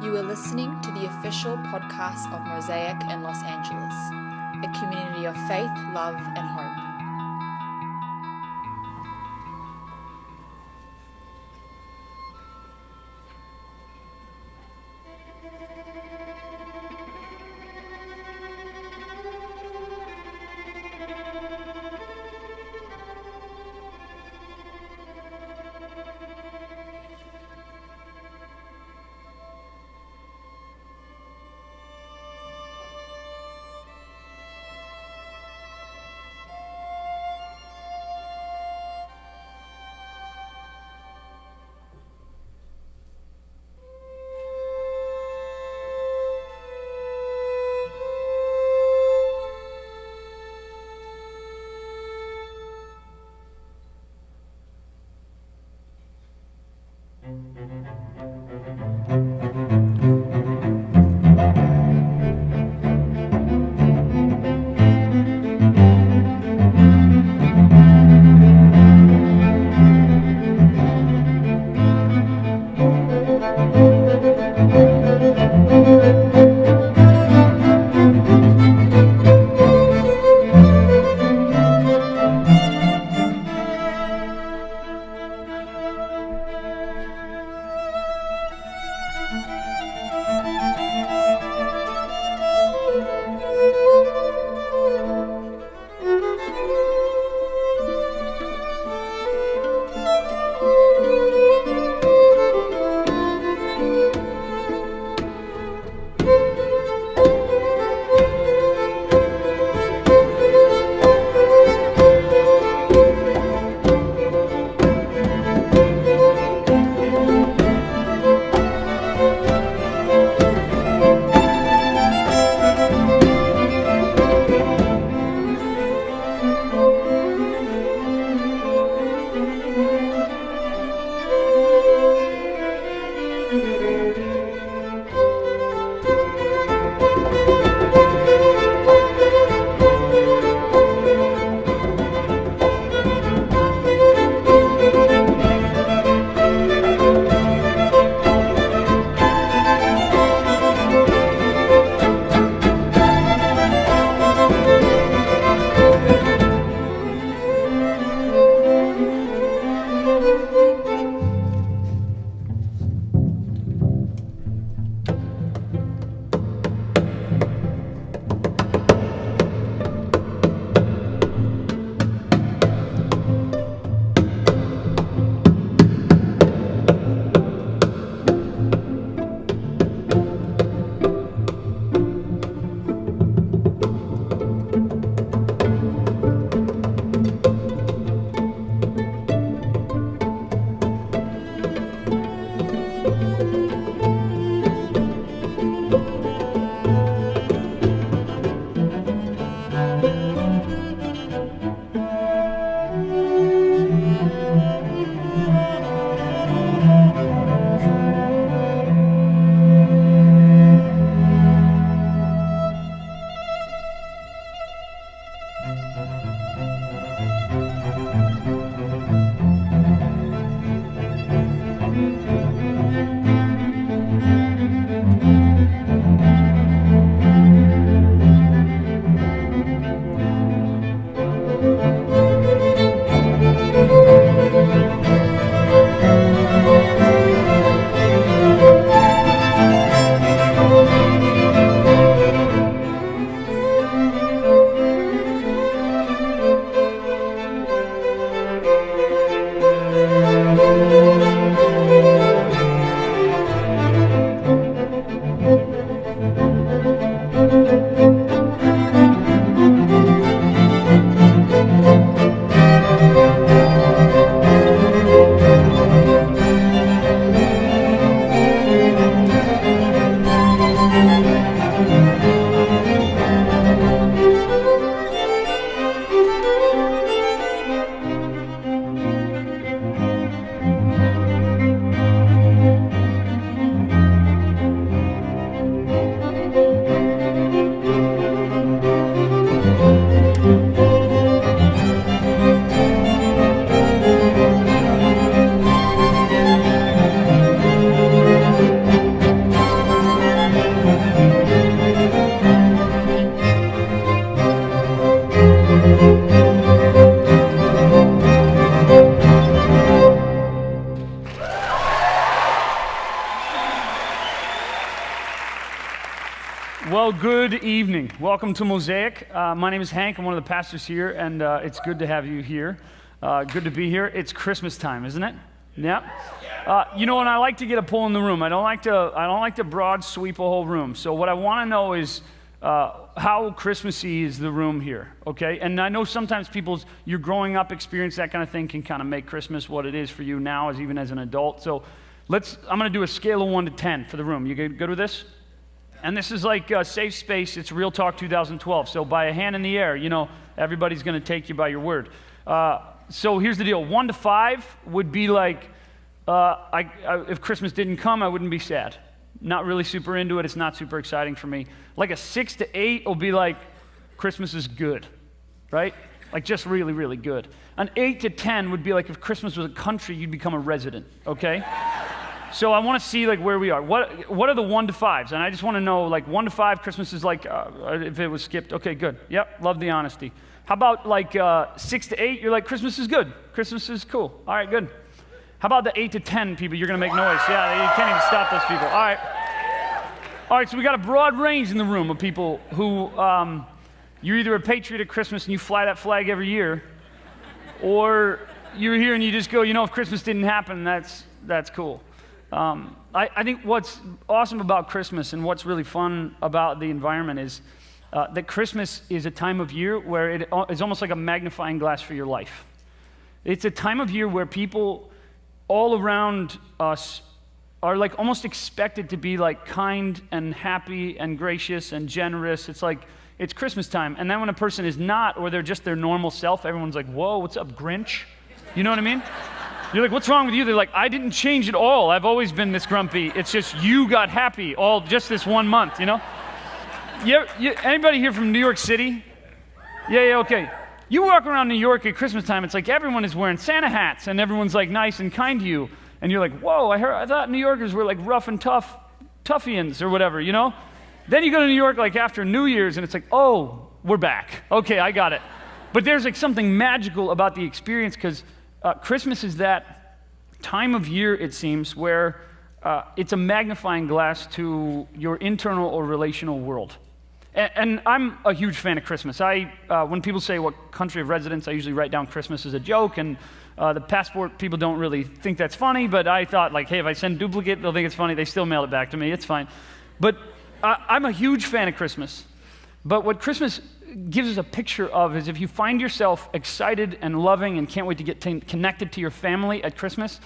You are listening to the official podcast of Mosaic in Los Angeles, a community of faith, love, and hope. Well, good evening. Welcome to Mosaic. My name is Hank. I'm one of the pastors here, and it's good to have you here. Good to be here. It's Christmas time, isn't it? Yeah. And I like to get a pull in the room. I don't like to broad sweep a whole room. So what I want to know is how Christmassy is the room here, okay? And I know sometimes your growing up experience, that kind of thing, can kind of make Christmas what it is for you now, even as an adult. So I'm going to do a scale of 1 to 10 for the room. You good with this? And this is like safe space. It's Real Talk 2012. So by a hand in the air, everybody's going to take you by your word. So here's the deal. 1 to 5 would be like, if Christmas didn't come, I wouldn't be sad. Not really super into it. It's not super exciting for me. Like a 6 to 8 will be like, Christmas is good, right? Like just really, really good. An 8 to 10 would be like if Christmas was a country, you'd become a resident, okay? So I want to see like where we are. What are the 1 to 5s? And I just want to know, like 1 to 5, Christmas is like, if it was skipped, okay, good. Yep, love the honesty. How about like 6 to 8? You're like, Christmas is good. Christmas is cool. All right, good. How about the 8 to 10 people? You're going to make noise. Yeah, you can't even stop those people. All right, so we got a broad range in the room of people who, you're either a patriot at Christmas and you fly that flag every year, or you're here and you just go, if Christmas didn't happen, that's cool. I think what's awesome about Christmas and what's really fun about the environment is that Christmas is a time of year where it is almost like a magnifying glass for your life. It's a time of year where people all around us are like almost expected to be like kind and happy and gracious and generous. It's like, it's Christmas time. And then when a person is not, or they're just their normal self, everyone's like, whoa, what's up, Grinch? You know what I mean? You're like, what's wrong with you? They're like, I didn't change at all. I've always been this grumpy. It's just you got happy just this 1 month, Anybody here from New York City? Yeah, okay. You walk around New York at Christmas time, it's like everyone is wearing Santa hats and everyone's like nice and kind to you. And you're like, whoa, I thought New Yorkers were like rough and toughians or whatever, Then you go to New York like after New Year's and it's like, oh, we're back. Okay, I got it. But there's like something magical about the experience because Christmas is that time of year, it seems, where it's a magnifying glass to your internal or relational world. And I'm a huge fan of Christmas. When people say what country of residence, I usually write down Christmas as a joke, and the passport people don't really think that's funny, but I thought like, hey, if I send duplicate, they'll think it's funny. They still mail it back to me. It's fine. But I'm a huge fan of Christmas. But what Christmas gives us a picture of is if you find yourself excited and loving and can't wait to get connected to your family at Christmas,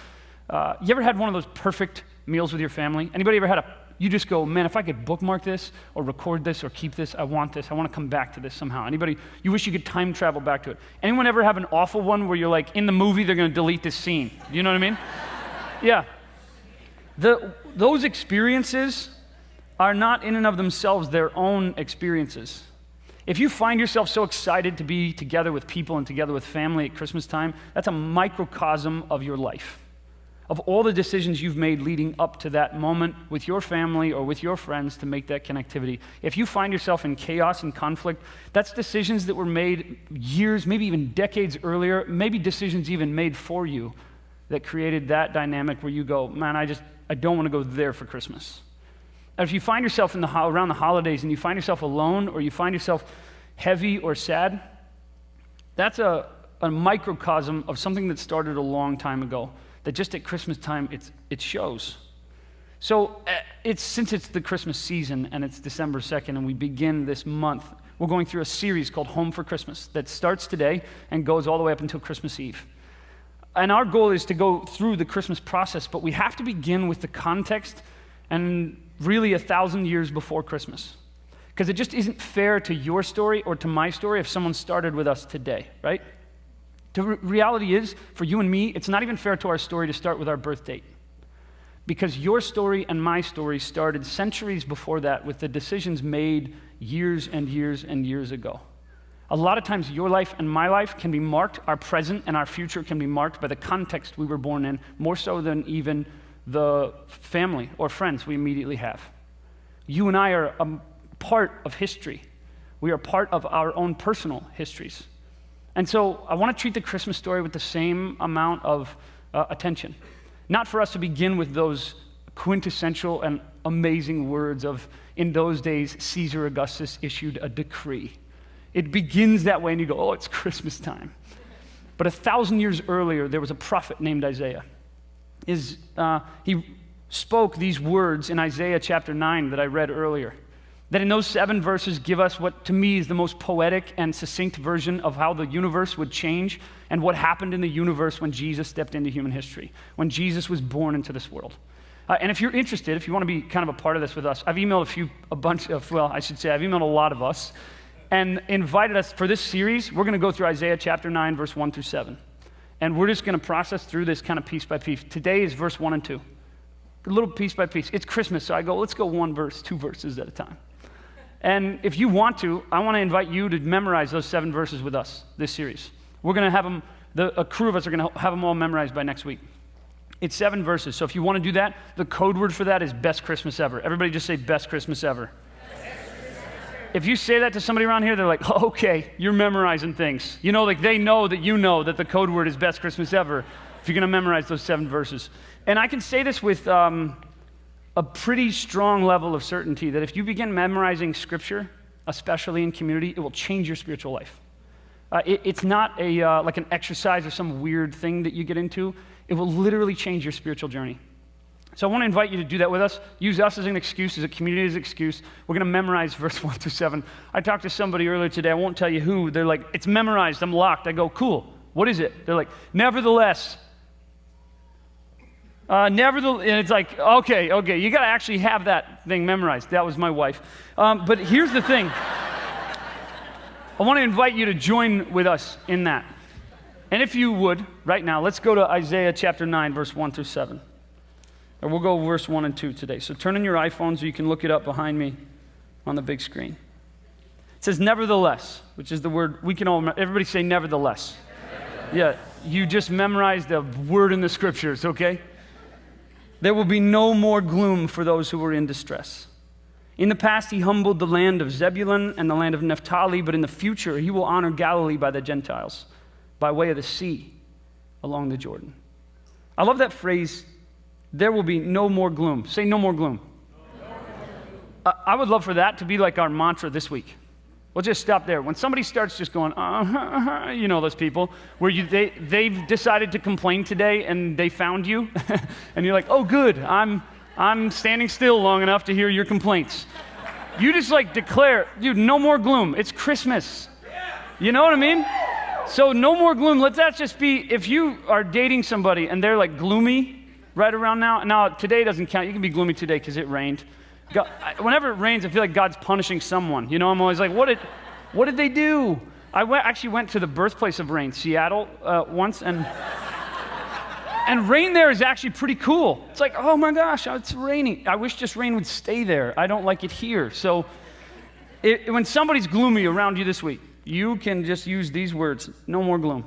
you ever had one of those perfect meals with your family? Anybody ever had you just go, man, if I could bookmark this or record this or keep this, I want this. I want to come back to this somehow. Anybody, you wish you could time travel back to it. Anyone ever have an awful one where you're like, in the movie, they're going to delete this scene? You know what I mean? Yeah. Those experiences are not in and of themselves their own experiences. If you find yourself so excited to be together with people and together with family at Christmas time, that's a microcosm of your life, of all the decisions you've made leading up to that moment with your family or with your friends to make that connectivity. If you find yourself in chaos and conflict, that's decisions that were made years, maybe even decades earlier, maybe decisions even made for you that created that dynamic where you go, man, I don't want to go there for Christmas. And if you find yourself around the holidays and you find yourself alone or you find yourself heavy or sad, that's a microcosm of something that started a long time ago, that just at Christmas time, it shows. So since it's the Christmas season and it's December 2nd and we begin this month, we're going through a series called Home for Christmas that starts today and goes all the way up until Christmas Eve. And our goal is to go through the Christmas process, but we have to begin with the context and really 1,000 years before Christmas. Because it just isn't fair to your story or to my story if someone started with us today, right? The reality is, for you and me, it's not even fair to our story to start with our birth date. Because your story and my story started centuries before that with the decisions made years and years and years ago. A lot of times your life and my life can be marked, our present and our future can be marked by the context we were born in, more so than even the family or friends we immediately have. You and I are a part of history. We are part of our own personal histories. And so I want to treat the Christmas story with the same amount of attention. Not for us to begin with those quintessential and amazing words of, in those days, Caesar Augustus issued a decree. It begins that way, and you go, oh, it's Christmas time. But 1,000 years earlier, there was a prophet named Isaiah. He spoke these words in Isaiah chapter 9 that I read earlier. That in those 7 verses give us what to me is the most poetic and succinct version of how the universe would change and what happened in the universe when Jesus stepped into human history, when Jesus was born into this world. And if you're interested, if you want to be kind of a part of this with us, I've emailed I've emailed a lot of us and invited us for this series. We're going to go through Isaiah chapter 9, verse 1 through 7. And we're just going to process through this kind of piece by piece. Today is verse 1 and 2. A little piece by piece. It's Christmas, so I go, let's go 1 verse, 2 verses at a time. And if you want to, I want to invite you to memorize those 7 verses with us this series. We're going to have them, a crew of us are going to have them all memorized by next week. It's 7 verses, so if you want to do that, the code word for that is best Christmas ever. Everybody just say best Christmas ever. If you say that to somebody around here, they're like, oh, okay, you're memorizing things. You know, like they know that you know that the code word is best Christmas ever if you're going to memorize those 7 verses. And I can say this with a pretty strong level of certainty that if you begin memorizing Scripture, especially in community, it will change your spiritual life. It's not like an exercise or some weird thing that you get into. It will literally change your spiritual journey. So I want to invite you to do that with us. Use us as an excuse, as a community as an excuse. We're going to memorize verse 1 through 7. I talked to somebody earlier today. I won't tell you who. They're like, it's memorized. I'm locked. I go, cool. What is it? They're like, nevertheless. And it's like, okay. You got to actually have that thing memorized. That was my wife. But here's the thing. I want to invite you to join with us in that. And if you would, right now, let's go to Isaiah chapter 9, verse 1 through 7. And we'll go verse 1 and 2 today. So turn on your iPhones, or you can look it up behind me on the big screen. It says, nevertheless, which is the word we can all remember. Everybody say nevertheless. Yeah, you just memorized a word in the scriptures, okay? There will be no more gloom for those who are in distress. In the past, he humbled the land of Zebulun and the land of Naphtali, but in the future, he will honor Galilee by the Gentiles, by way of the sea along the Jordan. I love that phrase, there will be no more gloom. Say no more gloom. I would love for that to be like our mantra this week. We'll just stop there. When somebody starts just going, you know those people, where they've decided to complain today and they found you, and you're like, oh good, I'm standing still long enough to hear your complaints. You just like declare, dude, no more gloom. It's Christmas. You know what I mean? So no more gloom. Let that just be, if you are dating somebody and they're like gloomy right around now. Now, today doesn't count. You can be gloomy today because it rained. God, whenever it rains, I feel like God's punishing someone. You know, I'm always like, what did they do? I actually went to the birthplace of rain, Seattle, once, and rain there is actually pretty cool. It's like, oh my gosh, it's raining. I wish just rain would stay there. I don't like it here. So when somebody's gloomy around you this week, you can just use these words, no more gloom.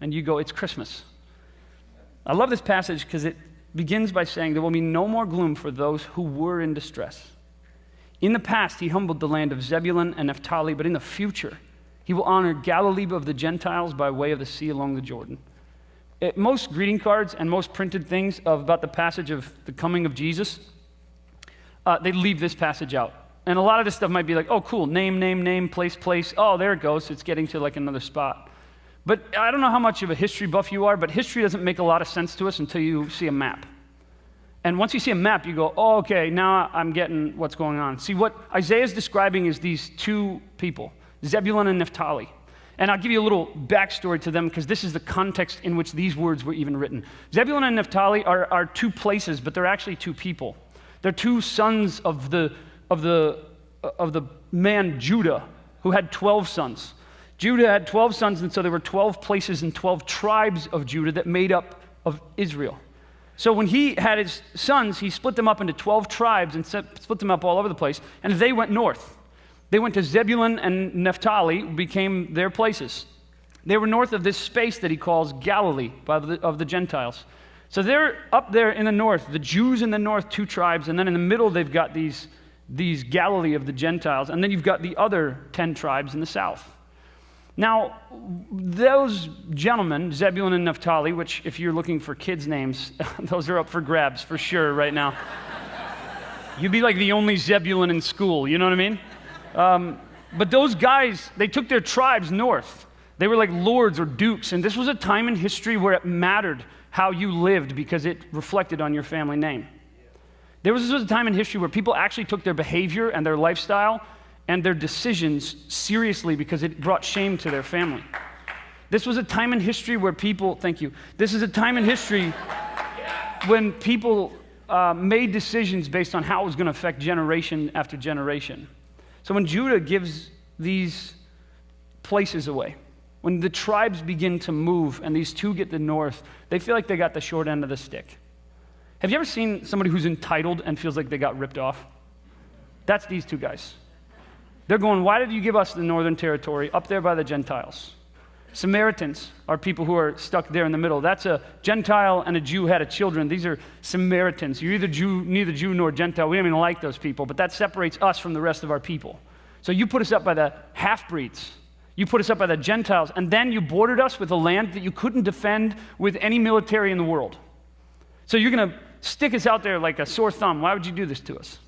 And you go, it's Christmas. I love this passage because it begins by saying there will be no more gloom for those who were in distress. In the past, he humbled the land of Zebulun and Naphtali, but in the future, he will honor Galilee of the Gentiles by way of the sea along the Jordan. Most greeting cards and most printed things about the passage of the coming of Jesus, they leave this passage out. And a lot of this stuff might be like, oh, cool, name, place. Oh, there it goes. It's getting to like another spot. But I don't know how much of a history buff you are, but history doesn't make a lot of sense to us until you see a map. And once you see a map, you go, oh, okay, now I'm getting what's going on. See, what Isaiah is describing is these 2 people, Zebulun and Naphtali. And I'll give you a little backstory to them because this is the context in which these words were even written. Zebulun and Naphtali are 2 places, but they're actually 2 people. They're 2 sons of the man Judah, who had 12 sons. Judah had 12 sons, and so there were 12 places and 12 tribes of Judah that made up of Israel. So when he had his sons, he split them up into 12 tribes and split them up all over the place, and they went north. They went to Zebulun and Naphtali, became their places. They were north of this space that he calls Galilee of the Gentiles. So they're up there in the north, the Jews in the north, 2 tribes, and then in the middle they've got these Galilee of the Gentiles, and then you've got the other 10 tribes in the south. Now, those gentlemen, Zebulun and Naphtali, which if you're looking for kids' names, those are up for grabs for sure right now. You'd be like the only Zebulun in school, you know what I mean? But those guys, they took their tribes north. They were like lords or dukes, and this was a time in history where it mattered how you lived because it reflected on your family name. This was a time in history where people actually took their behavior and their lifestyle and their decisions seriously because it brought shame to their family. This was a time in history where people, thank you, this is a time in history when people made decisions based on how it was going to affect generation after generation. So when Judah gives these places away, when the tribes begin to move and these two get the north, they feel like they got the short end of the stick. Have you ever seen somebody who's entitled and feels like they got ripped off? That's these two guys. They're going, why did you give us the northern territory up there by the Gentiles? Samaritans are people who are stuck there in the middle. That's a Gentile and a Jew had a children. These are Samaritans. You're neither Jew nor Gentile. We don't even like those people, but that separates us from the rest of our people. So you put us up by the half-breeds. You put us up by the Gentiles, and then you bordered us with a land that you couldn't defend with any military in the world. So you're going to stick us out there like a sore thumb. Why would you do this to us?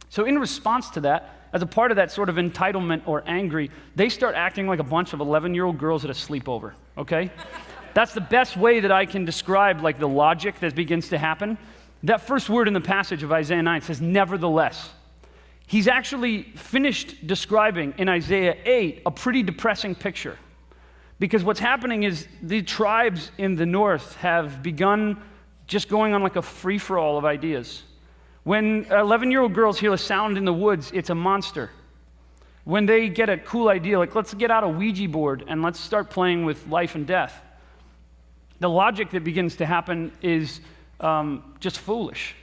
So in response to that, as a part of that sort of entitlement or angry, they start acting like a bunch of 11-year-old girls at a sleepover, okay? That's the best way that I can describe like the logic that begins to happen. That first word in the passage of Isaiah 9 says, nevertheless. He's actually finished describing in Isaiah 8 a pretty depressing picture. Because what's happening is the tribes in the north have begun just going on like a free-for-all of ideas. When 11-year-old girls hear a sound in the woods, it's a monster. When they get a cool idea, like let's get out a Ouija board and let's start playing with life and death, the logic that begins to happen is just foolish.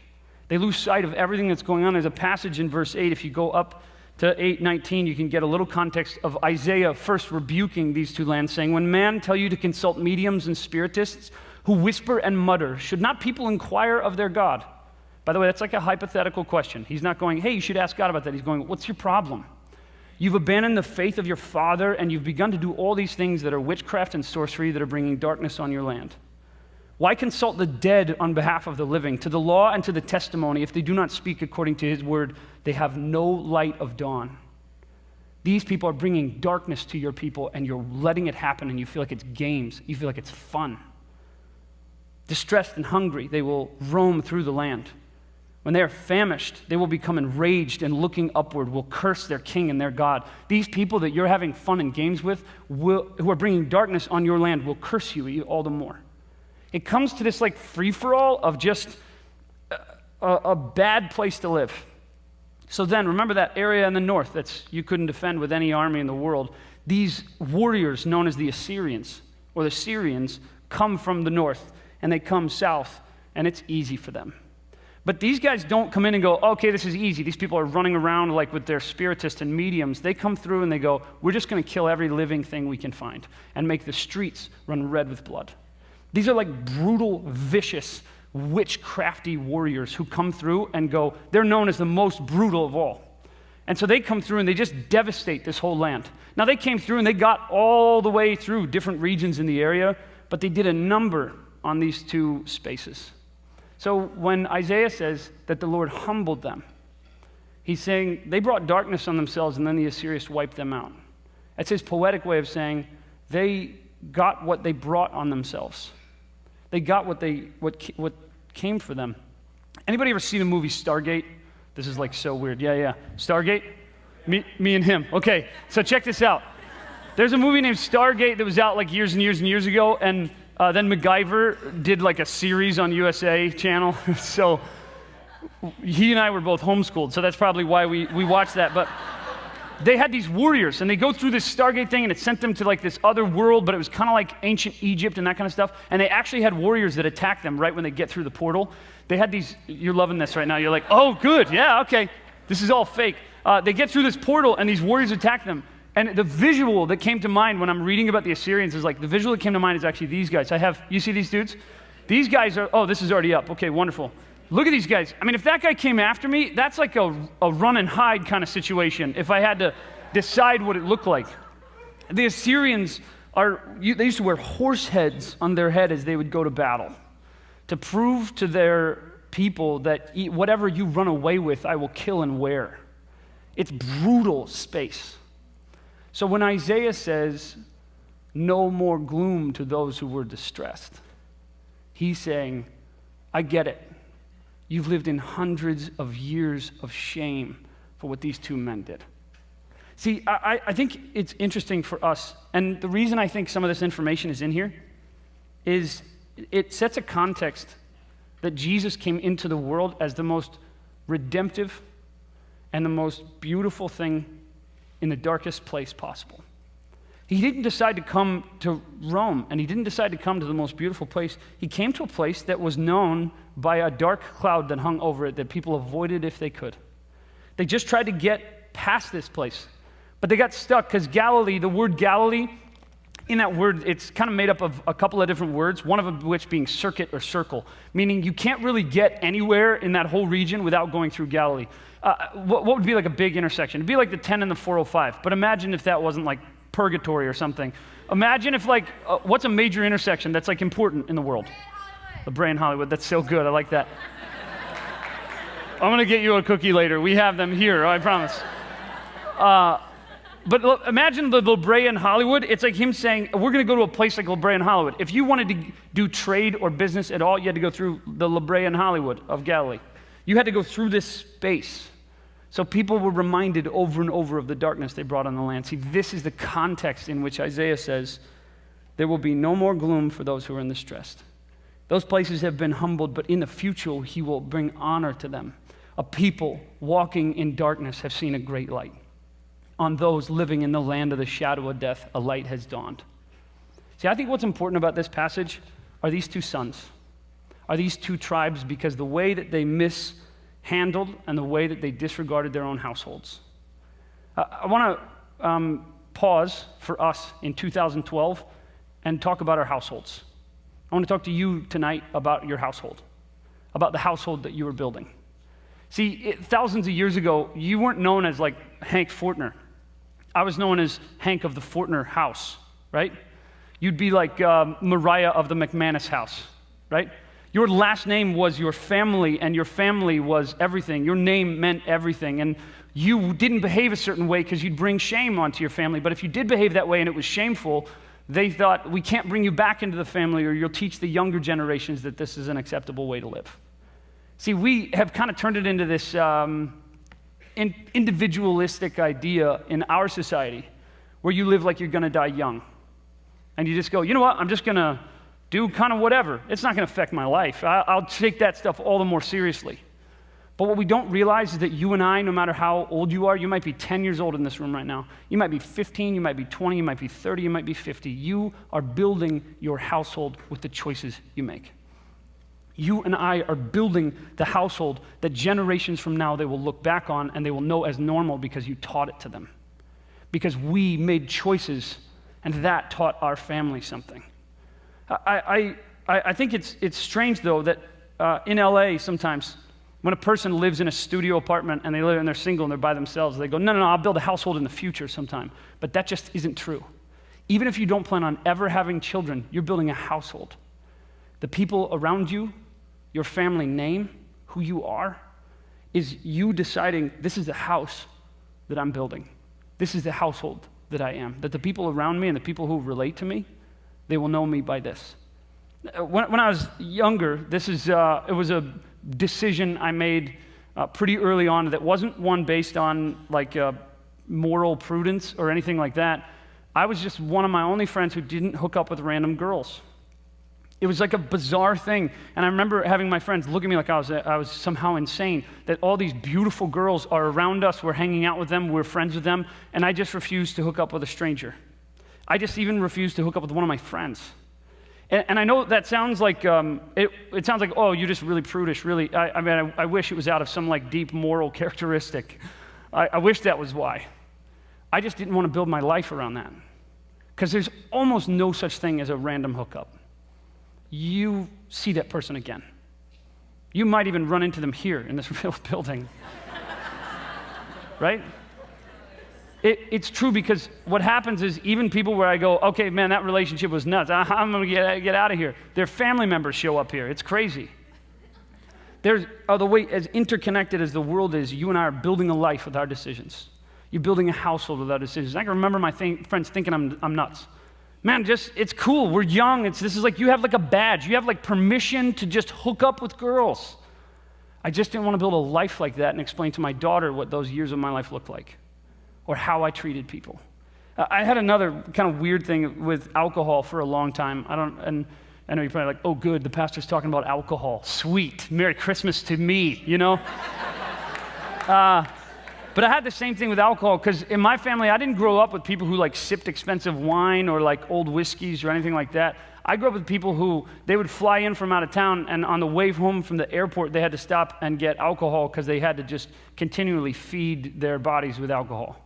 They lose sight of everything that's going on. There's a passage in verse 8. If you go up to 8:19, you can get a little context of Isaiah first rebuking these two lands, saying, when man tell you to consult mediums and spiritists who whisper and mutter, should not people inquire of their God? By the way, that's like a hypothetical question. He's not going, hey, you should ask God about that. He's going, what's your problem? You've abandoned the faith of your father, and you've begun to do all these things that are witchcraft and sorcery that are bringing darkness on your land. Why consult the dead on behalf of the living? To the law and to the testimony, if they do not speak according to his word, they have no light of dawn. These people are bringing darkness to your people, and you're letting it happen, and you feel like it's games. You feel like it's fun. Distressed and hungry, they will roam through the land. When they are famished, they will become enraged and looking upward will curse their king and their God. These people that you're having fun and games with, who are bringing darkness on your land, will curse you all the more. It comes to this like free-for-all of just a bad place to live. So then, remember that area in the north that you couldn't defend with any army in the world. These warriors known as the Assyrians or the Syrians come from the north, and they come south, and it's easy for them. But these guys don't come in and go, okay, this is easy. These people are running around like with their spiritists and mediums. They come through and they go, we're just going to kill every living thing we can find and make the streets run red with blood. These are like brutal, vicious, witchcrafty warriors who come through and go, they're known as the most brutal of all. And so they come through and they just devastate this whole land. Now they came through and they got all the way through different regions in the area, but they did a number on these two spaces. So when Isaiah says that the Lord humbled them, he's saying they brought darkness on themselves and then the Assyrians wiped them out. That's his poetic way of saying they got what they brought on themselves. They got what came for them. Anybody ever seen the movie Stargate? This is like so weird. Yeah. Stargate? Me and him. Okay, so check this out. There's a movie named Stargate that was out like years and years and years ago, and then MacGyver did like a series on USA channel. So he and I were both homeschooled, so that's probably why we watched that. But they had these warriors, and they go through this Stargate thing, and it sent them to like this other world, but it was kind of like ancient Egypt and that kind of stuff. And they actually had warriors that attack them right when they get through the portal. They had these, you're loving this right now. You're like, oh, good, yeah, okay. This is all fake. They get through this portal, and these warriors attack them. And the visual that came to mind when I'm reading about the Assyrians is like, the visual that came to mind is actually these guys. You see these dudes? These guys are, oh, this is already up. Okay, wonderful. Look at these guys. I mean, if that guy came after me, that's like a run and hide kind of situation if I had to decide what it looked like. The Assyrians they used to wear horse heads on their head as they would go to battle to prove to their people that whatever you run away with, I will kill and wear. It's brutal space. So when Isaiah says, no more gloom to those who were distressed, he's saying, I get it. You've lived in hundreds of years of shame for what these two men did. See, I think it's interesting for us, and the reason I think some of this information is in here is it sets a context that Jesus came into the world as the most redemptive and the most beautiful thing in the darkest place possible. He didn't decide to come to Rome, and he didn't decide to come to the most beautiful place. He came to a place that was known by a dark cloud that hung over it that people avoided if they could. They just tried to get past this place, but they got stuck because Galilee, the word Galilee, in that word, it's kind of made up of a couple of different words, one of which being circuit or circle, meaning you can't really get anywhere in that whole region without going through Galilee. What would be like a big intersection? It'd be like the 10 and the 405, but imagine if that wasn't like purgatory or something. Imagine if like, what's a major intersection that's like important in the world? La Brea and Hollywood, that's so good, I like that. I'm gonna get you a cookie later. We have them here, I promise. But imagine the La Brea and Hollywood. It's like him saying, we're going to go to a place like La Brea and Hollywood. If you wanted to do trade or business at all, you had to go through the La Brea and Hollywood of Galilee. You had to go through this space. So people were reminded over and over of the darkness they brought on the land. See, this is the context in which Isaiah says, there will be no more gloom for those who are in distress. Those places have been humbled, but in the future, he will bring honor to them. A people walking in darkness have seen a great light. On those living in the land of the shadow of death, a light has dawned. See, I think what's important about this passage are these two sons, are these two tribes, because the way that they mishandled and the way that they disregarded their own households. I want to pause for us in 2012 and talk about our households. I want to talk to you tonight about your household, about the household that you are building. See, thousands of years ago, you weren't known as like Hank Fortner. I was known as Hank of the Fortner house, right? You'd be like Mariah of the McManus house, right? Your last name was your family, and your family was everything. Your name meant everything, and you didn't behave a certain way because you'd bring shame onto your family, but if you did behave that way and it was shameful, they thought, we can't bring you back into the family, or you'll teach the younger generations that this is an acceptable way to live. See, we have kind of turned it into this individualistic idea in our society where you live like you're going to die young. And you just go, you know what, I'm just going to do kind of whatever. It's not going to affect my life. I'll take that stuff all the more seriously. But what we don't realize is that you and I, no matter how old you are, you might be 10 years old in this room right now. You might be 15, you might be 20, you might be 30, you might be 50. You are building your household with the choices you make. You and I are building the household that generations from now they will look back on and they will know as normal because you taught it to them. Because we made choices and that taught our family something. I think it's strange though that in LA sometimes when a person lives in a studio apartment and they're single and they're by themselves, they go, no, I'll build a household in the future sometime. But that just isn't true. Even if you don't plan on ever having children, you're building a household. The people around you, your family name, who you are, is you deciding this is the house that I'm building. This is the household that I am. That the people around me and the people who relate to me, they will know me by this. When I was younger, it was a decision I made pretty early on that wasn't one based on like moral prudence or anything like that. I was just one of my only friends who didn't hook up with random girls. It was like a bizarre thing, and I remember having my friends look at me like I was somehow insane, that all these beautiful girls are around us, we're hanging out with them, we're friends with them, and I just refused to hook up with a stranger. I just even refused to hook up with one of my friends. And I know that sounds like, it sounds like, oh, you're just really prudish, really. I wish it was out of some like deep moral characteristic. I wish that was why. I just didn't want to build my life around that. Because there's almost no such thing as a random hookup. You see that person again. You might even run into them here in this real building. Right? It's true because what happens is even people where I go, okay, man, that relationship was nuts. I'm going to get out of here. Their family members show up here. It's crazy. the way as interconnected as the world is, you and I are building a life with our decisions. You're building a household with our decisions. I can remember my friends thinking I'm nuts. Man, it's cool. We're young. This is like you have like a badge. You have like permission to just hook up with girls. I just didn't want to build a life like that and explain to my daughter what those years of my life looked like or how I treated people. I had another kind of weird thing with alcohol for a long time. And I know you're probably like, oh, good, the pastor's talking about alcohol. Sweet. Merry Christmas to me, you know? But I had the same thing with alcohol because in my family, I didn't grow up with people who like sipped expensive wine or like old whiskeys or anything like that. I grew up with people who, they would fly in from out of town and on the way home from the airport, they had to stop and get alcohol because they had to just continually feed their bodies with alcohol.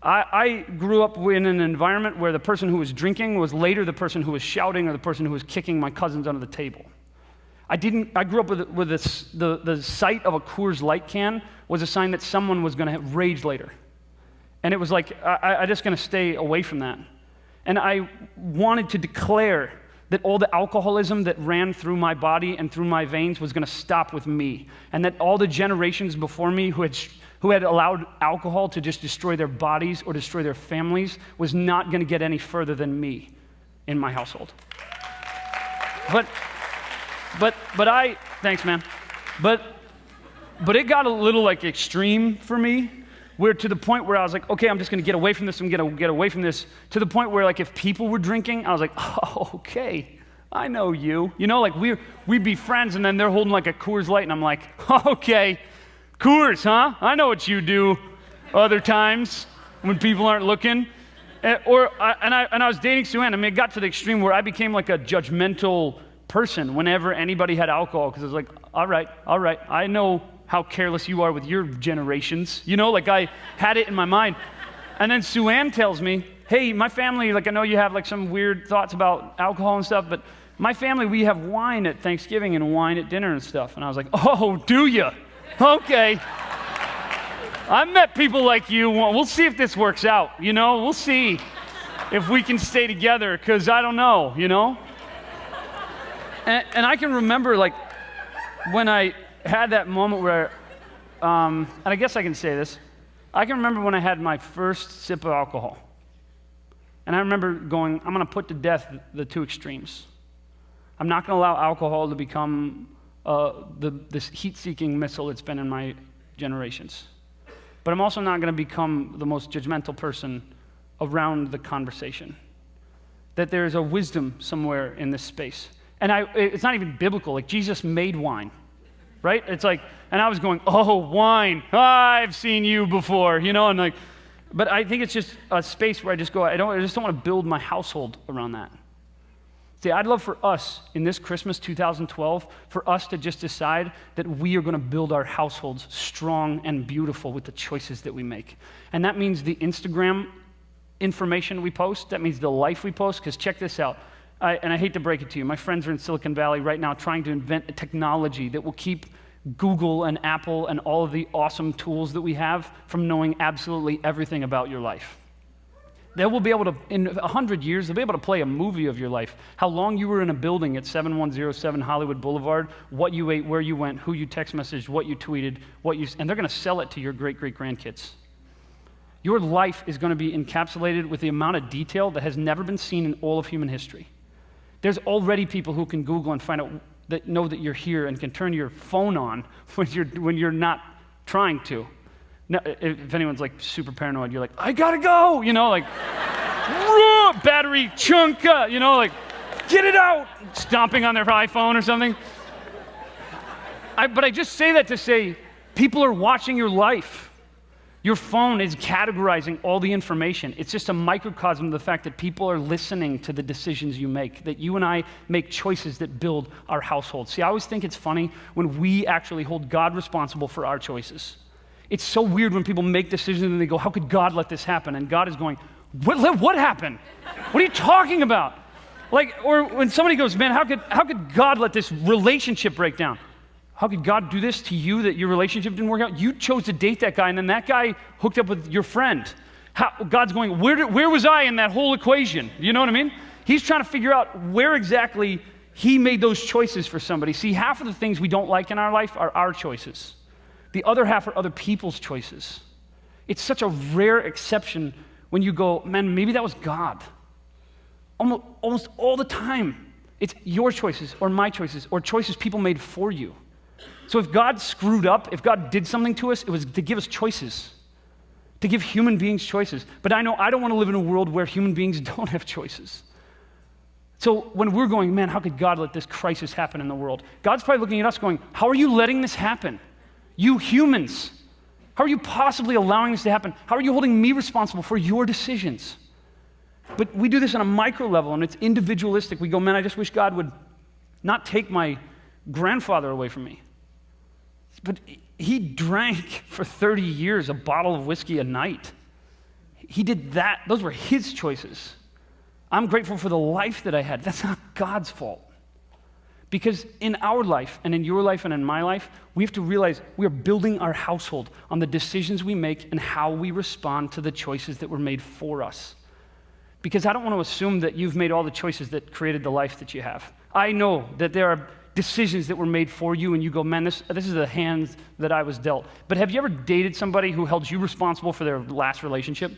I grew up in an environment where the person who was drinking was later the person who was shouting or the person who was kicking my cousins under the table. I grew up with the sight of a Coors Light can was a sign that someone was going to rage later. And it was like, I just going to stay away from that. And I wanted to declare that all the alcoholism that ran through my body and through my veins was going to stop with me. And that all the generations before me who had allowed alcohol to just destroy their bodies or destroy their families was not going to get any further than me in my household. Thanks, man. But it got a little like extreme for me, where to the point where I was like, okay, I'm just going to get away from this. I'm going to get away from this. To the point where like if people were drinking, I was like, oh, okay, I know you. You know, like we'd be friends, and then they're holding like a Coors Light, and I'm like, okay, Coors, huh? I know what you do other times when people aren't looking. And I was dating Sue Ann. I mean, it got to the extreme where I became like a judgmental person whenever anybody had alcohol, because I was like, all right, I know how careless you are with your generations. You know, like I had it in my mind. And then Sue Ann tells me, hey, my family, like I know you have like some weird thoughts about alcohol and stuff, but my family, we have wine at Thanksgiving and wine at dinner and stuff. And I was like, oh, do you? Okay. I met people like you. We'll see if this works out, you know? We'll see if we can stay together, because I don't know, you know? And I can remember, like, when I had that moment where, and I guess I can say this, I can remember when I had my first sip of alcohol. And I remember going, I'm going to put to death the two extremes. I'm not going to allow alcohol to become this heat-seeking missile it's been in my generations. But I'm also not going to become the most judgmental person around the conversation. That there is a wisdom somewhere in this space. And it's not even biblical. Like, Jesus made wine, right? It's like, and I was going, oh, wine. I've seen you before, you know? And like, but I think it's just a space where I just go, I just don't want to build my household around that. See, I'd love for us in this Christmas 2012, for us to just decide that we are going to build our households strong and beautiful with the choices that we make. And that means the Instagram information we post, that means the life we post, because check this out. And I hate to break it to you, my friends are in Silicon Valley right now trying to invent a technology that will keep Google and Apple and all of the awesome tools that we have from knowing absolutely everything about your life. They will be able to, in 100 years, they'll be able to play a movie of your life. How long you were in a building at 7107 Hollywood Boulevard, what you ate, where you went, who you text messaged, what you tweeted, and they're going to sell it to your great-great-grandkids. Your life is going to be encapsulated with the amount of detail that has never been seen in all of human history. There's already people who can Google and find out that know that you're here and can turn your phone on when you're not trying to. Now, if anyone's like super paranoid, you're like, I gotta go, you know, like, battery chunka, you know, like, get it out, stomping on their iPhone or something. But I just say that to say, people are watching your life. Your phone is categorizing all the information. It's just a microcosm of the fact that people are listening to the decisions you make, that you and I make choices that build our household. See, I always think it's funny when we actually hold God responsible for our choices. It's so weird when people make decisions and they go, how could God let this happen? And God is going, what happened? What are you talking about? Like, or when somebody goes, man, how could God let this relationship break down? How could God do this to you that your relationship didn't work out? You chose to date that guy, and then that guy hooked up with your friend. God's going, where was I in that whole equation? You know what I mean? He's trying to figure out where exactly he made those choices for somebody. See, half of the things we don't like in our life are our choices. The other half are other people's choices. It's such a rare exception when you go, man, maybe that was God. Almost all the time, it's your choices or my choices or choices people made for you. So if God screwed up, if God did something to us, it was to give us choices, to give human beings choices. But I know I don't want to live in a world where human beings don't have choices. So when we're going, man, how could God let this crisis happen in the world? God's probably looking at us going, how are you letting this happen? You humans, how are you possibly allowing this to happen? How are you holding me responsible for your decisions? But we do this on a micro level, and it's individualistic. We go, man, I just wish God would not take my grandfather away from me. But he drank for 30 years a bottle of whiskey a night. He did that. Those were his choices. I'm grateful for the life that I had. That's not God's fault. Because in our life and in your life and in my life, we have to realize we are building our household on the decisions we make and how we respond to the choices that were made for us. Because I don't want to assume that you've made all the choices that created the life that you have. I know that there are decisions that were made for you and you go, man, this is the hand that I was dealt. But have you ever dated somebody who held you responsible for their last relationship?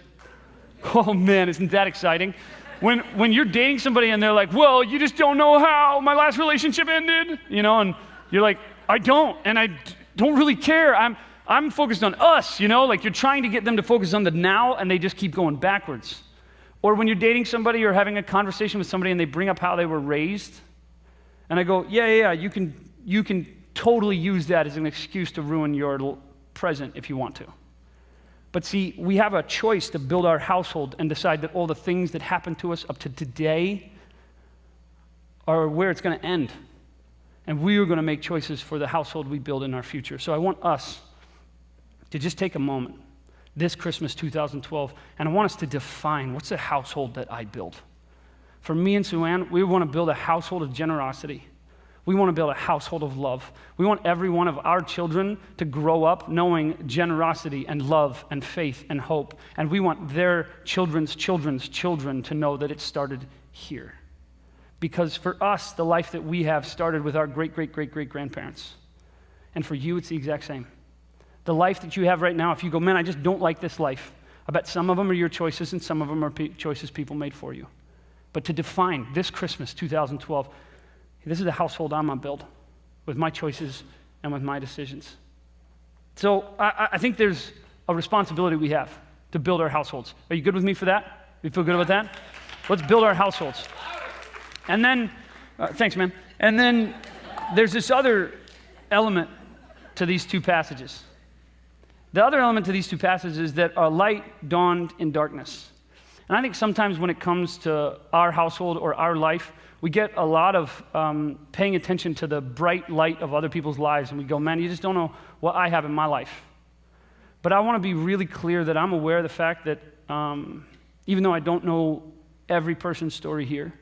Oh man, isn't that exciting? When you're dating somebody and they're like, well, you just don't know how my last relationship ended, and you're like, I don't, and I don't really care. I'm focused on us, like you're trying to get them to focus on the now and they just keep going backwards. Or when you're dating somebody or having a conversation with somebody and they bring up how they were raised, and I go, yeah, you can totally use that as an excuse to ruin your present if you want to. But see, we have a choice to build our household and decide that all the things that happen to us up to today are where it's going to end. And we are going to make choices for the household we build in our future. So I want us to just take a moment this Christmas 2012, and I want us to define what's the household that I build. For me and Sue-Ann, we want to build a household of generosity. We want to build a household of love. We want every one of our children to grow up knowing generosity and love and faith and hope. And we want their children's children to know that it started here. Because for us, the life that we have started with our great-great-great-great-grandparents. And for you, it's the exact same. The life that you have right now, if you go, man, I just don't like this life, I bet some of them are your choices and some of them are choices people made for you. But to define this Christmas 2012, this is the household I'm going to build with my choices and with my decisions. So I think there's a responsibility we have to build our households. Are you good with me for that? You feel good about that? Let's build our households. And then, thanks, man. And then there's this other element to these two passages. The other element to these two passages is that our light dawned in darkness. And I think sometimes when it comes to our household or our life, we get a lot of paying attention to the bright light of other people's lives, and we go, man, you just don't know what I have in my life. But I want to be really clear that I'm aware of the fact that even though I don't know every person's story here,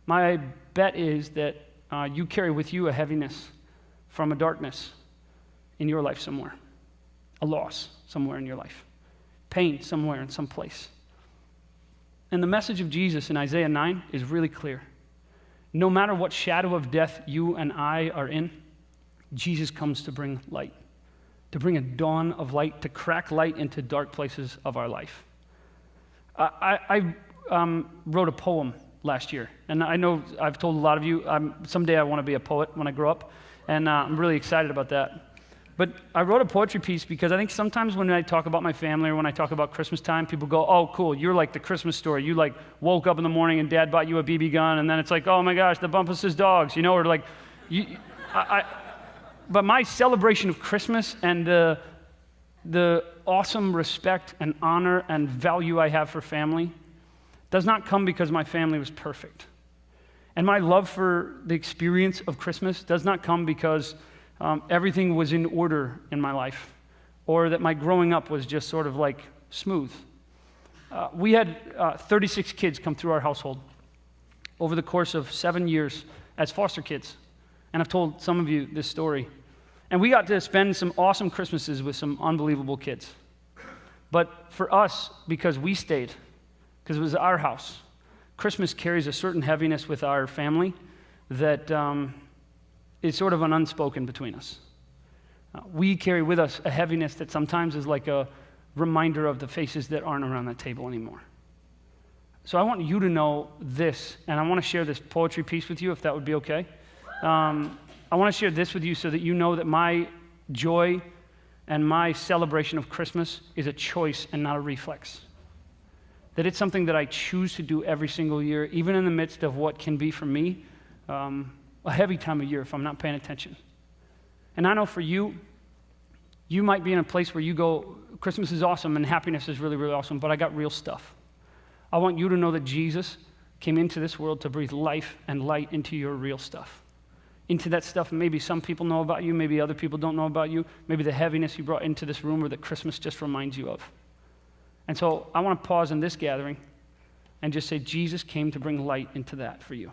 my bet is that you carry with you a heaviness from a darkness in your life somewhere, a loss somewhere in your life, pain somewhere in some place. And the message of Jesus in Isaiah 9 is really clear. No matter what shadow of death you and I are in, Jesus comes to bring light, to bring a dawn of light, to crack light into dark places of our life. I wrote a poem last year, and I know I've told a lot of you, someday I want to be a poet when I grow up, and I'm really excited about that. But I wrote a poetry piece because I think sometimes when I talk about my family or when I talk about Christmas time, people go, oh, cool, you're like the Christmas story. You like woke up in the morning and dad bought you a BB gun, and then it's like, oh my gosh, the Bumpus' dogs, or like, but my celebration of Christmas and the awesome respect and honor and value I have for family does not come because my family was perfect. And my love for the experience of Christmas does not come because everything was in order in my life, or that my growing up was just sort of like smooth. We had 36 kids come through our household over the course of 7 years as foster kids. And I've told some of you this story. And we got to spend some awesome Christmases with some unbelievable kids. But for us, because we stayed, because it was our house, Christmas carries a certain heaviness with our family that is sort of an unspoken between us. We carry with us a heaviness that sometimes is like a reminder of the faces that aren't around that table anymore. So I want you to know this, and I want to share this poetry piece with you, if that would be okay. I want to share this with you so that you know that my joy and my celebration of Christmas is a choice and not a reflex. That it's something that I choose to do every single year, even in the midst of what can be for me a heavy time of year if I'm not paying attention. And I know for you, you might be in a place where you go, Christmas is awesome and happiness is really, really awesome, but I got real stuff. I want you to know that Jesus came into this world to breathe life and light into your real stuff. Into that stuff maybe some people know about you, maybe other people don't know about you, maybe the heaviness you brought into this room or that Christmas just reminds you of. And so I want to pause in this gathering and just say Jesus came to bring light into that for you.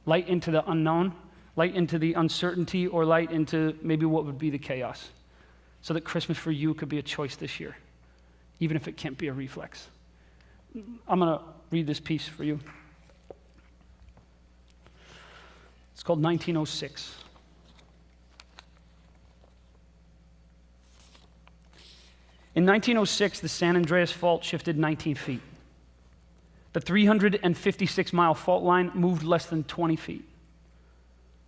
Light into the unknown, light into the uncertainty, or light into maybe what would be the chaos. So that Christmas for you could be a choice this year, even if it can't be a reflex. I'm going to read this piece for you. It's called 1906. In 1906, the San Andreas Fault shifted 19 feet. The 356-mile fault line moved less than 20 feet.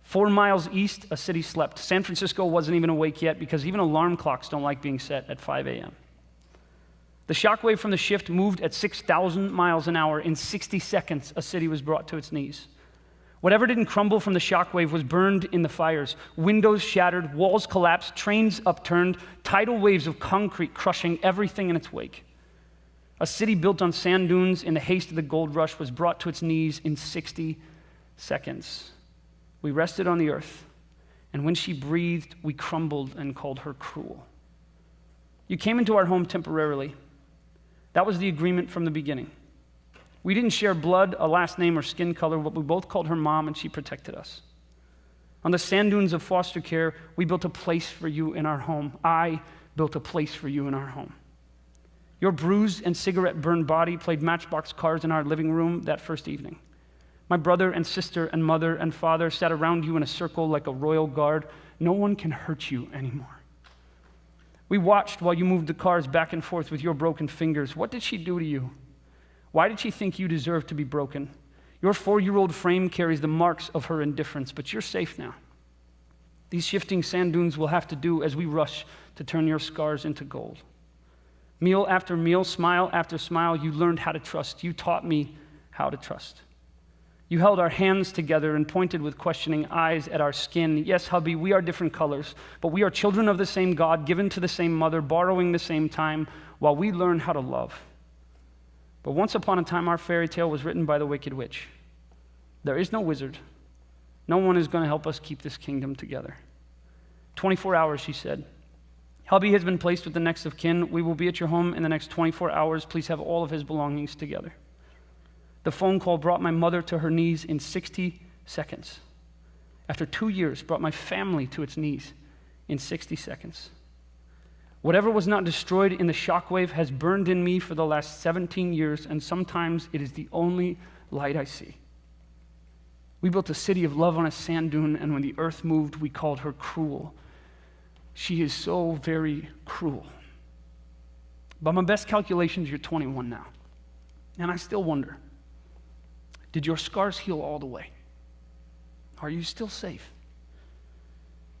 4 miles east, a city slept. San Francisco wasn't even awake yet because even alarm clocks don't like being set at 5 a.m. The shockwave from the shift moved at 6,000 miles an hour. In 60 seconds, a city was brought to its knees. Whatever didn't crumble from the shockwave was burned in the fires. Windows shattered, walls collapsed, trains upturned, tidal waves of concrete crushing everything in its wake. A city built on sand dunes in the haste of the gold rush was brought to its knees in 60 seconds. We rested on the earth, and when she breathed, we crumbled and called her cruel. You came into our home temporarily. That was the agreement from the beginning. We didn't share blood, a last name, or skin color, but we both called her mom, and she protected us. On the sand dunes of foster care, we built a place for you in our home. I built a place for you in our home. Your bruised and cigarette-burned body played matchbox cars in our living room that first evening. My brother and sister and mother and father sat around you in a circle like a royal guard. No one can hurt you anymore. We watched while you moved the cars back and forth with your broken fingers. What did she do to you? Why did she think you deserved to be broken? Your 4-year-old frame carries the marks of her indifference, but you're safe now. These shifting sand dunes will have to do as we rush to turn your scars into gold. Meal after meal, smile after smile, you learned how to trust. You taught me how to trust. You held our hands together and pointed with questioning eyes at our skin. Yes, hubby, we are different colors, but we are children of the same God, given to the same mother, borrowing the same time, while we learn how to love. But once upon a time, our fairy tale was written by the wicked witch. There is no wizard. No one is going to help us keep this kingdom together. 24 hours, she said. Hubby has been placed with the next of kin. We will be at your home in the next 24 hours. Please have all of his belongings together. The phone call brought my mother to her knees in 60 seconds. After 2 years, brought my family to its knees in 60 seconds. Whatever was not destroyed in the shockwave has burned in me for the last 17 years, and sometimes it is the only light I see. We built a city of love on a sand dune, and when the earth moved, we called her cruel. She is so very cruel. By my best calculations, you're 21 now. And I still wonder, did your scars heal all the way? Are you still safe?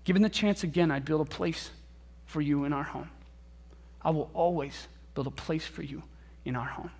Given the chance again, I'd build a place for you in our home. I will always build a place for you in our home.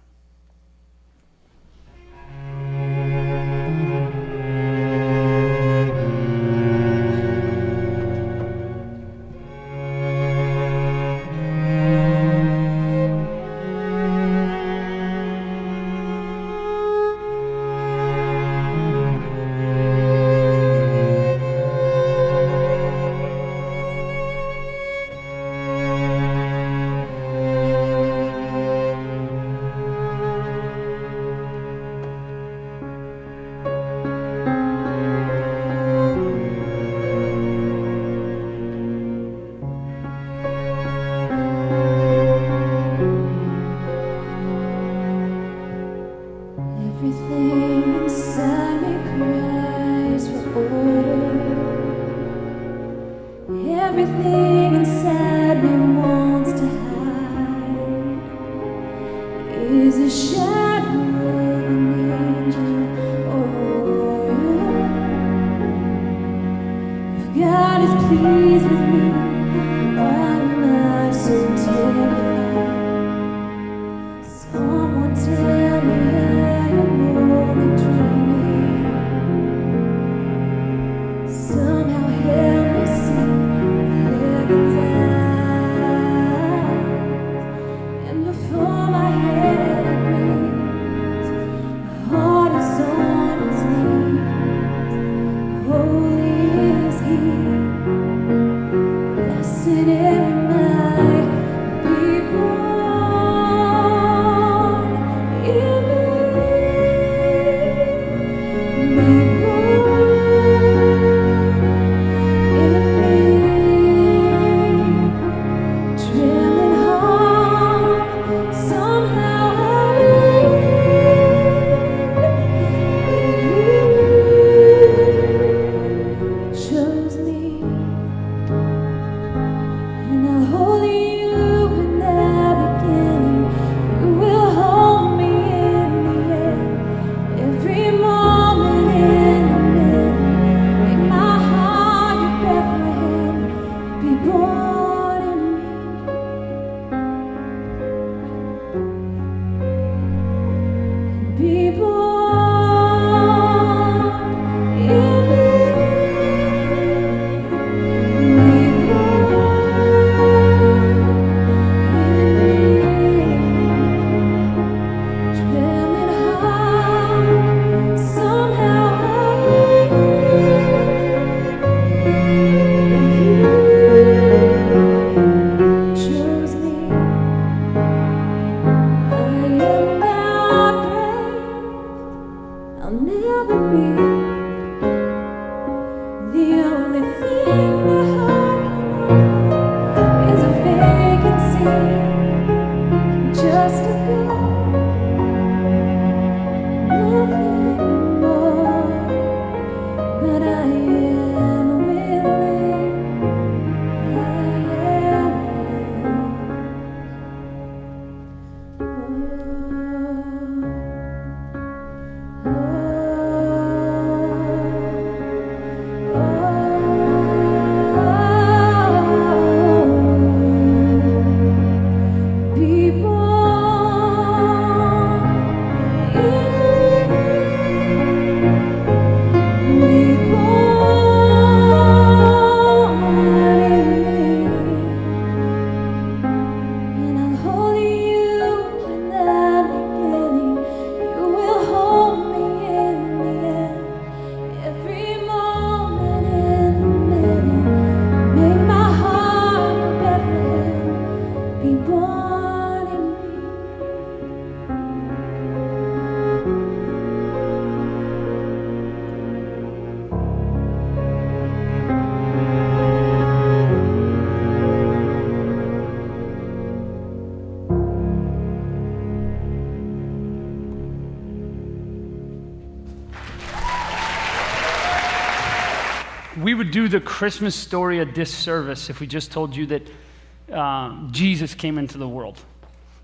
We would do the Christmas story a disservice if we just told you that Jesus came into the world.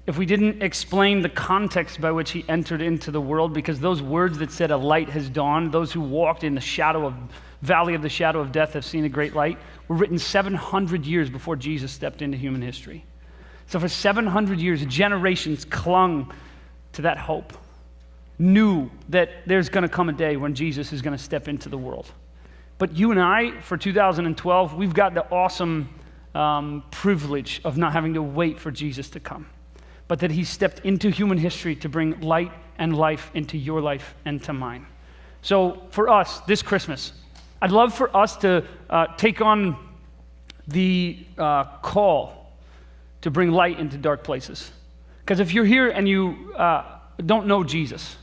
If we didn't explain the context by which he entered into the world, because those words that said a light has dawned, those who walked in the valley of the shadow of death have seen a great light, were written 700 years before Jesus stepped into human history. So for 700 years, generations clung to that hope, knew that there's going to come a day when Jesus is going to step into the world. But you and I, for 2012, we've got the awesome privilege of not having to wait for Jesus to come, but that he stepped into human history to bring light and life into your life and to mine. So for us, this Christmas, I'd love for us to take on the call to bring light into dark places. Because if you're here and you don't know Jesus,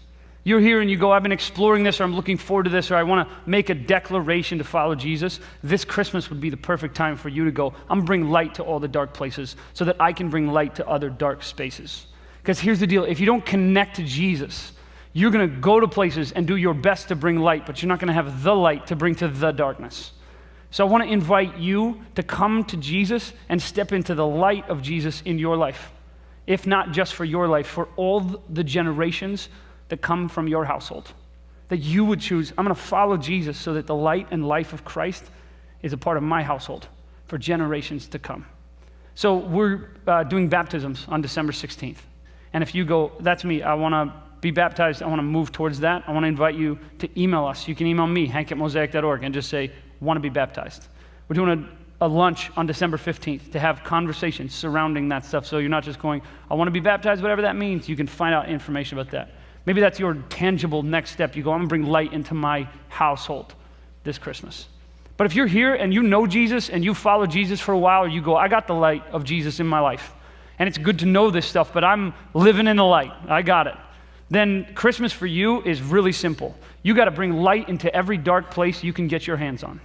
you're here and you go, I've been exploring this, or I'm looking forward to this, or I want to make a declaration to follow Jesus, this Christmas would be the perfect time for you to go, I'm going to bring light to all the dark places so that I can bring light to other dark spaces. Because here's the deal, if you don't connect to Jesus, you're going to go to places and do your best to bring light, but you're not going to have the light to bring to the darkness. So I want to invite you to come to Jesus and step into the light of Jesus in your life. If not just for your life, for all the generations that come from your household. That you would choose, I'm going to follow Jesus so that the light and life of Christ is a part of my household for generations to come. So we're doing baptisms on December 16th. And if you go, that's me, I want to be baptized, I want to move towards that, I want to invite you to email us. You can email me, hank@mosaic.org, and just say, want to be baptized. We're doing a lunch on December 15th to have conversations surrounding that stuff. So you're not just going, I want to be baptized, whatever that means. You can find out information about that. Maybe that's your tangible next step. You go, I'm going to bring light into my household this Christmas. But if you're here and you know Jesus and you follow Jesus for a while, or you go, I got the light of Jesus in my life, and it's good to know this stuff, but I'm living in the light. I got it. Then Christmas for you is really simple. You got to bring light into every dark place you can get your hands on.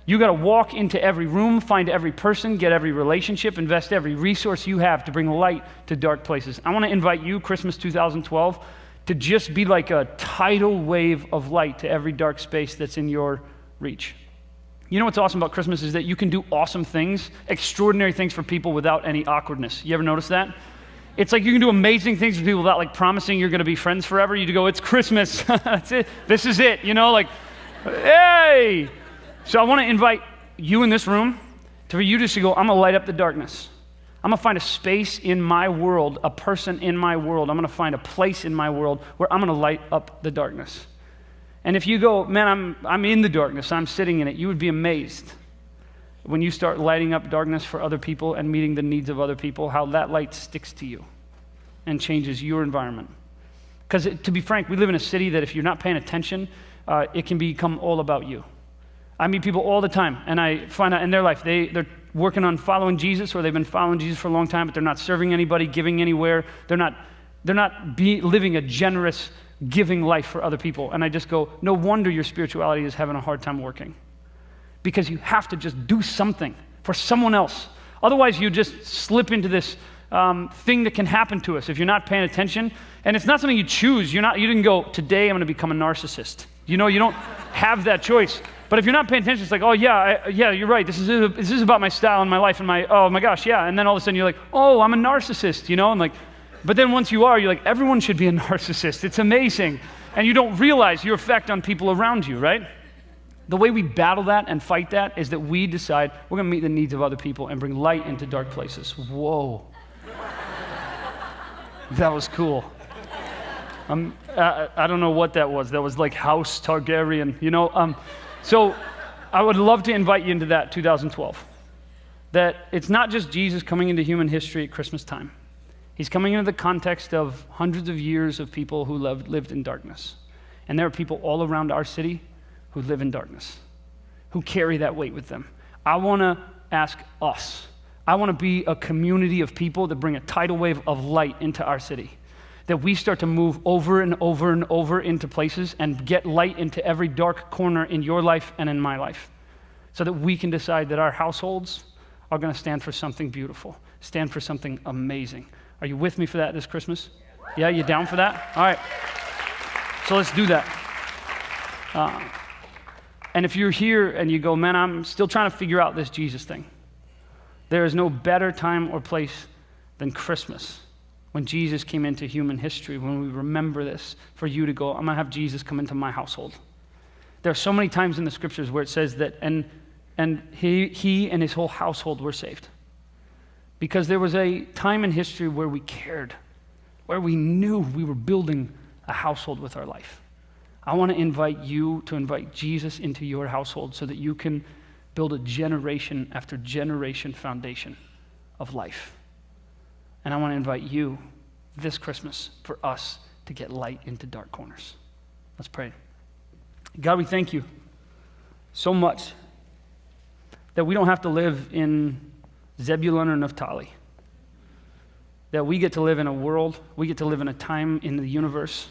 You got to walk into every room, find every person, get every relationship, invest every resource you have to bring light to dark places. I want to invite you, Christmas 2012, to just be like a tidal wave of light to every dark space that's in your reach. You know what's awesome about Christmas is that you can do awesome things, extraordinary things for people without any awkwardness. You ever notice that? It's like you can do amazing things for people without like promising you're going to be friends forever. You go, it's Christmas. That's it. This is it. You know, like, hey. So I want to invite you in this room for you just to go, I'm going to light up the darkness. I'm going to find a space in my world, a person in my world. I'm going to find a place in my world where I'm going to light up the darkness. And if you go, man, I'm in the darkness, I'm sitting in it, you would be amazed when you start lighting up darkness for other people and meeting the needs of other people, how that light sticks to you and changes your environment. Because to be frank, we live in a city that if you're not paying attention, it can become all about you. I meet people all the time, and I find out in their life, they're working on following Jesus, or they've been following Jesus for a long time, but they're not serving anybody, giving anywhere. They're not living a generous, giving life for other people. And I just go, no wonder your spirituality is having a hard time working. Because you have to just do something for someone else. Otherwise, you just slip into this thing that can happen to us if you're not paying attention. And it's not something you choose. You didn't go, today I'm going to become a narcissist. You don't have that choice. But if you're not paying attention, it's like, oh yeah, you're right. This is about my style and my life and oh my gosh, yeah. And then all of a sudden you're like, oh, I'm a narcissist, I'm like, but then once you are, you're like, everyone should be a narcissist. It's amazing. And you don't realize your effect on people around you, right? The way we battle that and fight that is that we decide we're going to meet the needs of other people and bring light into dark places. Whoa. That was cool. I don't know what that was. That was like House Targaryen, So I would love to invite you into that 2012. That it's not just Jesus coming into human history at Christmas time. He's coming into the context of hundreds of years of people who lived in darkness. And there are people all around our city who live in darkness, who carry that weight with them. I want to ask us. I want to be a community of people that bring a tidal wave of light into our city. That we start to move over and over and over into places and get light into every dark corner in your life and in my life. So that we can decide that our households are going to stand for something beautiful, stand for something amazing. Are you with me for that this Christmas? Yeah, you down for that? All right. So let's do that. And if you're here and you go, man, I'm still trying to figure out this Jesus thing. There is no better time or place than Christmas, when Jesus came into human history, when we remember this, for you to go, I'm going to have Jesus come into my household. There are so many times in the scriptures where it says that, and he and his whole household were saved. Because there was a time in history where we cared, where we knew we were building a household with our life. I want to invite you to invite Jesus into your household so that you can build a generation after generation foundation of life. And I want to invite you this Christmas for us to get light into dark corners. Let's pray. God, we thank you so much that we don't have to live in Zebulun or Naphtali. That we get to live in a world, we get to live in a time in the universe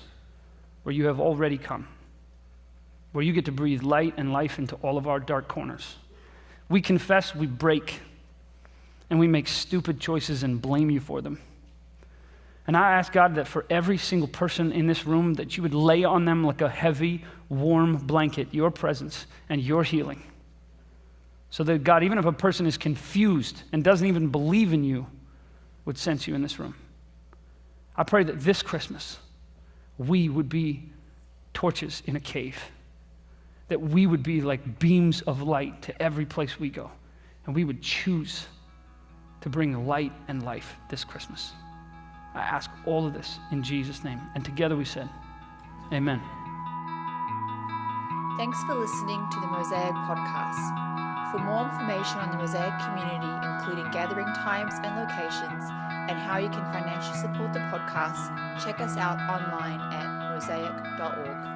where you have already come. Where you get to breathe light and life into all of our dark corners. We confess we break and we make stupid choices and blame you for them. And I ask God that for every single person in this room, that you would lay on them like a heavy, warm blanket, your presence and your healing. So that God, even if a person is confused and doesn't even believe in you, would sense you in this room. I pray that this Christmas, we would be torches in a cave. That we would be like beams of light to every place we go. And we would choose to bring light and life this Christmas. I ask all of this in Jesus' name. And together we said, amen. Thanks for listening to the Mosaic podcast. For more information on the Mosaic community, including gathering times and locations, and how you can financially support the podcast, check us out online at mosaic.org.